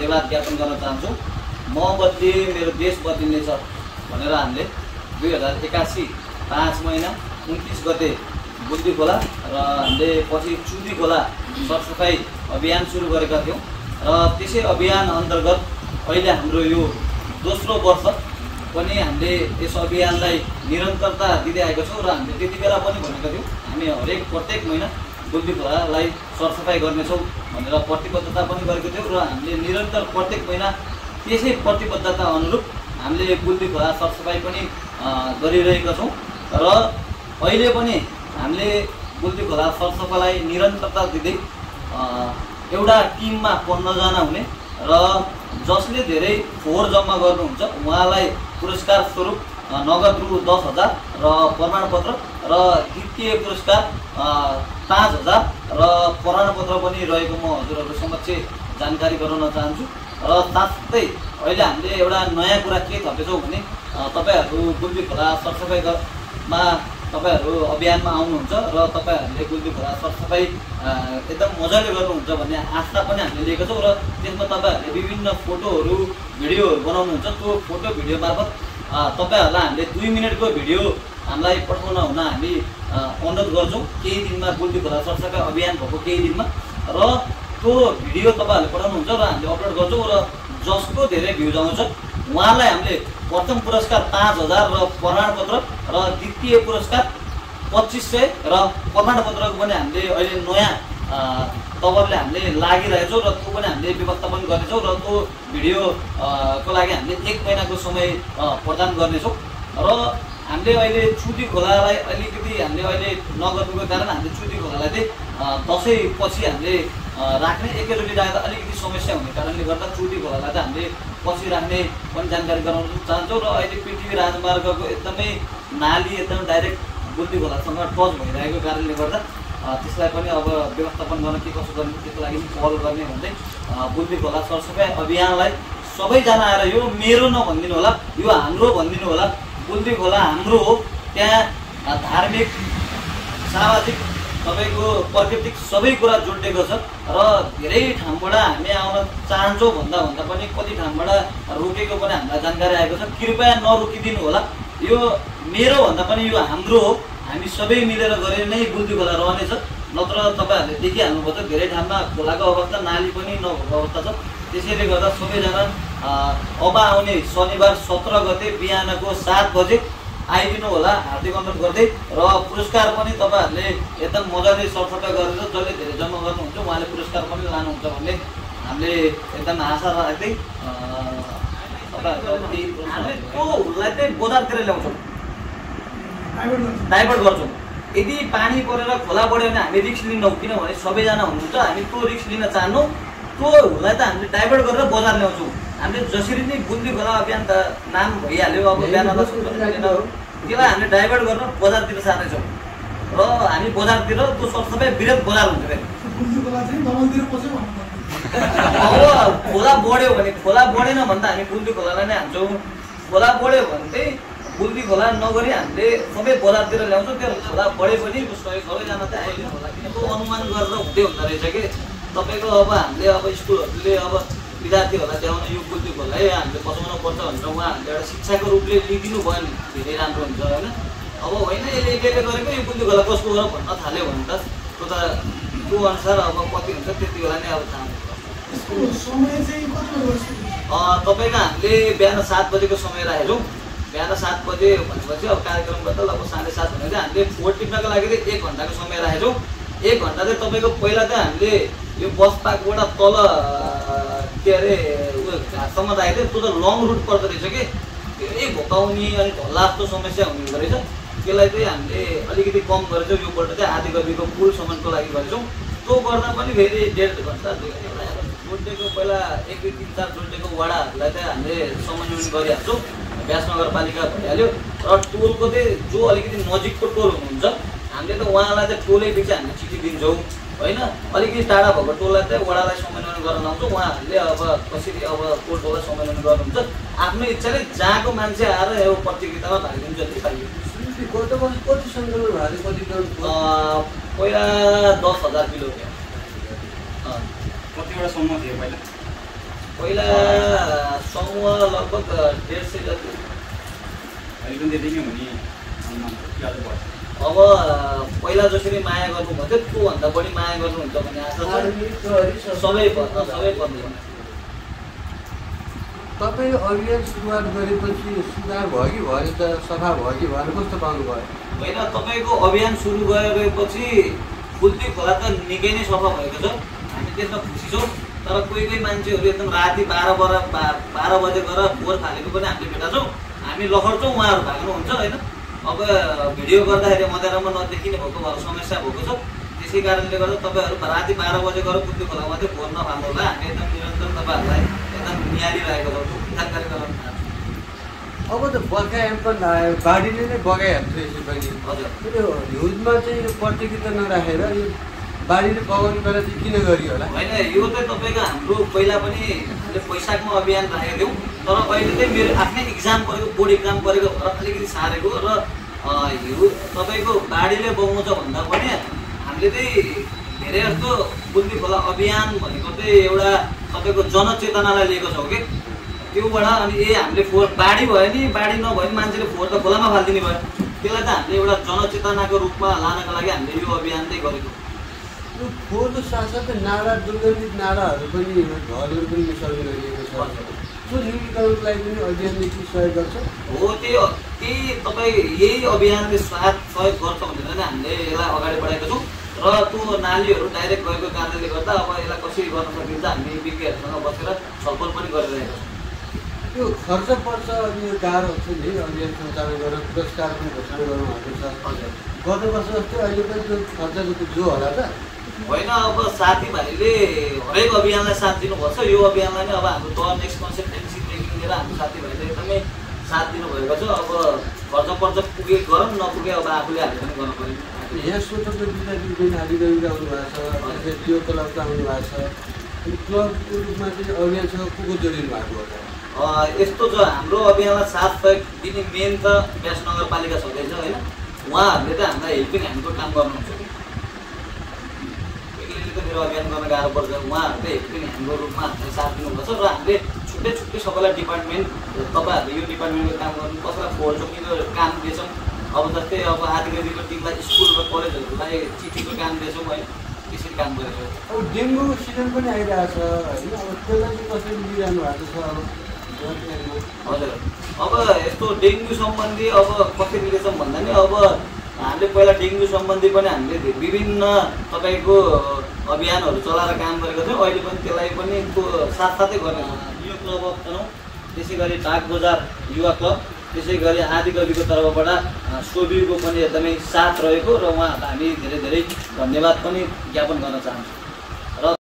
धन्यवाद ज्ञापन गर्न चाहन्छु। म बदली मेरो देश बदलिनेछ भनेर हामीले 2081 5 महिना 29 गते बुद्धी खोला र हामीले पछि चुदी खोला सरसफाई अभियान सुरु गरेका थियौँ र त्यसै अभियान अन्तर्गत अहिले हाम्रो यो दोस्रो वर्ष पनि हामीले यस अभियानलाई निरन्तरता दिँदै आएको छौँ र हामीले त्यति बेला पनि भनेका थियौँ हामी हरेक प्रत्येक महिना बुद्धी खोलालाई सरसफाई गर्नेछौँ भनेर प्रतिबद्धता पनि गरेको थियौँ र हामीले निरन्तर प्रत्येक महिना त्यसै प्रतिबद्धता अनुरूप हामीले बुद्धी खोला सरसफाई पनि गरिरहेका छौँ र अहिले पनि हामीले बुद्धी खोला सरसफाइलाई निरन्तरता दिँदै एउटा टिममा 15 जना हुने र जसले धेरै फोहोर जम्मा गर्नुहुन्छ उहाँलाई पुरस्कार स्वरूप नगद रु 10,000 र प्रमाणपत्र र द्वितीय पुरस्कार 5,000 र प्रमाणपत्र पनि रहेको म हजुरहरू समक्ष जानकारी गराउन चाहन्छु। र साथै अहिले हामीले एउटा नयाँ कुरा के थपेछौँ भने तपाईहरु बुद्धी खोला सरसफाइमा तपाईहरु अभियानमा आउनुहुन्छ र तपाईहरुले बुद्धी खोला सरसफाई एकदम मजाले गर्नुहुन्छ भन्ने आशा पनि हामीले लिएको छौँ र त्यसमा तपाईहरुले विभिन्न फोटोहरु भिडियोहरु बनाउनुहुन्छ। त्यो फोटो भिडियो मार्फत तपाईहरुलाई हामीले 2 मिनेटको भिडियो हामीलाई पठाउन हुन हामी अनुरोध गर्छौँ। केही दिनमा बुद्धी खोला सरसफाई अभियान भएको केही दिनमा र त्यो भिडियो तपाईहरुले पठाउनुहुन्छ र हामीले अपलोड गर्छौँ र जसको धेरै भ्युज आउँछ उहाँलाई हामीले प्रथम पुरस्कार 5,000 र प्रमाणपत्र र द्वितीय पुरस्कार 2500 र प्रमाणपत्रको पनि हामीले अहिले नयाँ तवरले हामीले लागिरहेछौँ र त्यो पनि हामीले व्यवस्थापन गर्नेछौँ र त्यो भिडियो को लागि हामीले 1 महिनाको समय प्रदान गर्नेछौँ। र हामीले अहिले चुदी खोलालाई अलिकति हामीले अहिले नगर्नुको कारण हामीले चुदी खोलालाई चाहिँ दसैँ पछि हामीले राख्ने एकैचोटि राख्दा अलिकति समस्या हुने कारणले गर्दा चुदी खोलालाई चाहिँ हामीले पछि राख्ने पनि जानकारी गराउन चाहन्छौँ। र अहिले पृथ्वी राजमार्गको एकदमै नाली एकदम डाइरेक्ट बुद्धी खोलासँग टच भइरहेको कारणले गर्दा त्यसलाई पनि अब व्यवस्थापन गर्न के कसो गर्ने त्यसको लागि पहल गर्ने भन्दै बुद्धी खोला सरसफाई अभियानलाई सबैजना आएर यो मेरो नभनिदिनु होला, यो हाम्रो भनिदिनु होला। बुद्धी खोला हाम्रो हो, त्यहाँ धार्मिक सामाजिक सबैको प्राकृतिक सबै कुरा जोडिएको छ र धेरै ठाउँबाट हामी आउन चाहन्छौँ भन्दा पनि कति ठाउँबाट रोकेको पनि हामीलाई जानकारी आएको छ। कृपया नरोकिदिनु होला। यो मेरो भन्दा पनि यो हाम्रो हो, हामी सबै मिलेर गरे नै बुद्धी खोला रहनेछ। नत्र तपाईहरुले देखिहाल्नुभयो त धेरै ठाउँमा खोलाको अवस्था नाली पनि नभएको अवस्था छ। त्यसैले गर्दा सबैजना अब आउने शनिबार 17 गते बिहानको 7 बजे आइदिनु होला हार्दिक अनुरोध गर्दै। र पुरस्कार पनि तपाईहरुले एकदम मजाले सरसफाई गरेर जसले धेरै जम्मा गर्नुहुन्छ उहाँले पुरस्कार पनि लानुहुन्छ भन्ने हामीले एकदम आशा राख्दै तपाईहरुले त्यो हुललाई चाहिँ बजारतिर ल्याउँछौँ, डाइभर्ट गर्छौँ। यदि पानी परेर खोला बढ्यो भने हामी रिस्क लिन्छौँ, किनभने सबैजना हुनुहुन्छ, हामी त्यो रिस्क लिन चाहन्नौँ। त्यो हुललाई त हामीले डाइभर्ट गरेर बजार ल्याउँछौँ। हामीले जसरी नै बुद्धी खोला अभियान त नाम भइहाल्यो, अब बिहान त्यसलाई हामीले डाइभर्ट गरेर बजारतिर सार्नेछौँ र हामी बजारतिर त्यो सरसफाइ विरोध बजार हुन्छ। अब खोला बढ्यो भने, खोला बढेन भने त हामी बुद्धी खोलालाई नै हान्छौँ। खोला बढ्यो भने चाहिँ बुद्धी खोला नगरी हामीले सबै बजारतिर ल्याउँछौँ। त्यो खोला बढेपछि सबैजना चाहिँ आइदिनु होला, किनकि अनुमान गरेर हुँदै हुँदो रहेछ कि तपाईँको अब हामीले अब स्कुलहरूले अब विद्यार्थीहरूलाई ल्याउन यो बुद्धि खोलालाई हामीले बचाउनु पर्छ भनेर उहाँहरूले एउटा शिक्षाको रूपले लिइदिनु भयो भने धेरै राम्रो हुन्छ होइन। अब होइन यसले यसले गरेको यो बुद्धि खोला कसको हो भन्न थाल्यो भने त त्यो अनुसार अब कति हुन्छ त्यति बेला नै अब थाहा हुन्छ। तपाईँको हामीले बिहान 7 बजेको समय राखेछौँ। बिहान 7 बजे भनेपछि अब कार्यक्रमबाट लगभग 7:30 भने चाहिँ हामीले भोट टिप्नको लागि चाहिँ 1 घन्टाको समय राखेछौँ। 1 घन्टा चाहिँ तपाईँको पहिला चाहिँ हामीले यो बस पार्कबाट तल के अरे घाटसम्म राखेको थियो। त्यो त लङ रुट पर्दो रहेछ कि धेरै भोकाउने अनि ढल्ला जस्तो समस्या हुने हुँदो रहेछ। त्यसलाई चाहिँ हामीले अलिकति कम गरेछौँ। योपल्ट चाहिँ आधी गतिको पुलसम्मको लागि गरेछौँ। त्यो गर्दा पनि फेरि 1.5 घन्टा 2 घन्टा जोडिएको पहिला 1, 2, 3, 4 जोडिएको वडाहरूलाई चाहिँ हामीले समन्वय गरिहाल्छौँ। व्यास नगरपालिका भइहाल्यो र टोलको चाहिँ जो अलिकति नजिकको टोल हुनुहुन्छ हामीले त उहाँलाई चाहिँ टोलै पछि हामीले चिठी दिन्छौँ होइन। अलिकति टाढा भएको टोललाई चाहिँ वडालाई समन्वय गर्न लाउँछौँ। उहाँहरूले अब कसरी अब टोललाई समन्वय गर्नुहुन्छ आफ्नो इच्छाले जहाँको मान्छे आएर यो प्रतियोगितामा भाग लिन्छ जति पाइयो। कति सङ्कलन भाले कति पहिला 10,000 किलो कतिवटा सम्म थियो पहिला? पहिला समूह लगभग 150 जति। अहिले पनि त्यतिकै हो नि याद पर्छ। अब पहिला जसरी माया गर्नुभन्थ्यो त्योभन्दा बढी माया गर्नुहुन्छ भन्ने आशा छ। आर्मी प्रहरी सबै पर्ने तपाईँ अभियान सुरुवात गरेपछि सुधार भयो कि भएन त सफा भयो कि भएन कस्तो पाउनुभयो? होइन, तपाईँको अभियान सुरु गरेपछि बुल्दी खोला त निकै नै सफा भएको छ, हामी त्यसमा खुसी छौँ। तर कोही मान्छेहरू एकदम राति 12 बजे गएर फोहोर फालेको पनि हामीले भेटा छौँ। हामी लखर्छौँ, उहाँहरू भाग्नुहुन्छ होइन। अब भिडियो गर्दाखेरि मधेरामा नदेखिने भएको भएर समस्या भएको छ। त्यसै कारणले गर्दा तपाईँहरू राति 12 बजे गएर बुल्दी खोलामा चाहिँ फोहोर नफाल्नु होला। हामी एकदम निरन्तर तपाईँहरूलाई एकदम निहालिरहेको छौँ, जानकारी गराउनु चाहन्छौँ। अब त बर्खायाम पनि आयो, बाढीले नै बगाइहाल्छ यसै पनि। हजुर, यो हिउँदमा चाहिँ यो प्रतियोगिता नराखेर यो बाढीले बगाउने बेला चाहिँ किन गरियो होला? होइन, यो चाहिँ तपाईँको हाम्रो पहिला पनि हामीले वैशाखमा अभियान राखेको थियौँ। तर अहिले चाहिँ मेरो आफ्नै इक्जाम परेको, बोर्ड इक्जाम परेको भएर अलिकति सारेको र तपाईँको बाढीले बगाउँछ भन्दा पनि हामीले चाहिँ धेरै जस्तो बुल्दी खोला अभियान भनेको चाहिँ एउटा तपाईँको जनचेतनालाई लिएको छौँ कि त्योबाट। अनि हामीले फोहोर बाढी भयो नि, बाढी नभयो भने मान्छेले फोहोर त खोलामा फालिदिने भयो। त्यसलाई चाहिँ हामीले एउटा जनचेतनाको रूपमा लानको लागि हामीले यो अभियान चाहिँ गरेको। यो फोहोरको साथसाथै नाला, दुर्गन्धित नालाहरू पनि घरहरू पनि विसर्जन गरिएको छ। त्यो न्यूनीकरणको लागि पनि अभियानले के सहयोग गर्छ? हो, त्यही तपाईँ यही अभियानले सहयोग गर्छ भनेर नै हामीले यसलाई अगाडि बढाएका छौँ। र त्यो नालीहरू डाइरेक्ट गएको कारणले गर्दा अब यसलाई कसरी गर्न सकिन्छ हामी विज्ञहरूसँग बसेर छलफल पनि गरिरहेका छौँ। यो खर्च पर्छ, अनि यो गाह्रो हुन्छ नि अभियान सञ्चालन गर्न, पुरस्कार पनि घोषणा गर्नुभएको छ। गत वर्ष जस्तै अहिले पनि त्यो खर्च जो होला त? होइन, अब साथीभाइले हरेक अभियानलाई साथ दिनुपर्छ। यो अभियानलाई नै अब हाम्रो द नेक्स्ट कन्सिस्टेन्सीदेखि लिएर हाम्रो साथीभाइले एकदमै साथ दिनुभएको छ। अब खर्च पर्छ पुगे गरौँ, नपुगे अब आफूले हालेर पनि गर्नु पऱ्यो। यहाँ स्वतन्त्र विद्यार्थी पनि आदिकविका आउनु भएको छ, त्यो क्लबका आउनु भएको छ। अनि क्लबको रूपमा चाहिँ अभियानसँग को जोडिनु भएको होला? यस्तो छ, हाम्रो अभियानलाई साथ सहयोग दिने मेन त व्यास नगरपालिका छँदैछ होइन। उहाँहरूले त हामीलाई हेल्पिङ ह्यान्डको काम गर्नुहुन्छ। मेरो अभियान गर्न गाह्रो पर्छ, उहाँहरूले हेल्पिङ ह्यान्डको रूपमा हामीलाई साथ दिनुपर्छ। र हामीले छुट्टै सबैलाई डिपार्टमेन्ट, तपाईँहरूले यो डिपार्टमेन्टको काम गर्नु, कसैलाई फोहोर चोकीको काम दिएछौँ। अब जस्तै अब आदिवासीको टिमलाई स्कुल र कलेजहरूलाई चिठीको काम दिएछौँ होइन, त्यसरी काम गरेको। अब डेङ्गु सिजन पनि आइरहेको छ होइन, अब त्यसलाई चाहिँ कसरी लिइरहनु भएको छ? हजुर, अब यस्तो डेङ्गु सम्बन्धी अब कसरी लिएछौँ भन्दा नि अब हामीले पहिला डेङ्गु सम्बन्धी पनि हामीले विभिन्न तपाईँको अभियानहरू चलाएर काम गरेको थियौँ। अहिले पनि त्यसलाई पनि साथसाथै गर्नेछौँ। यो क्लब अफ तनहुँ, त्यसै गरी बाग बजार युवा क्लब, त्यसै गरी आदिकविको तर्फबाट सोबिरको पनि एकदमै साथ रहेको र उहाँहरूलाई हामी धेरै धेरै धन्यवाद पनि ज्ञापन गर्न चाहन्छौँ।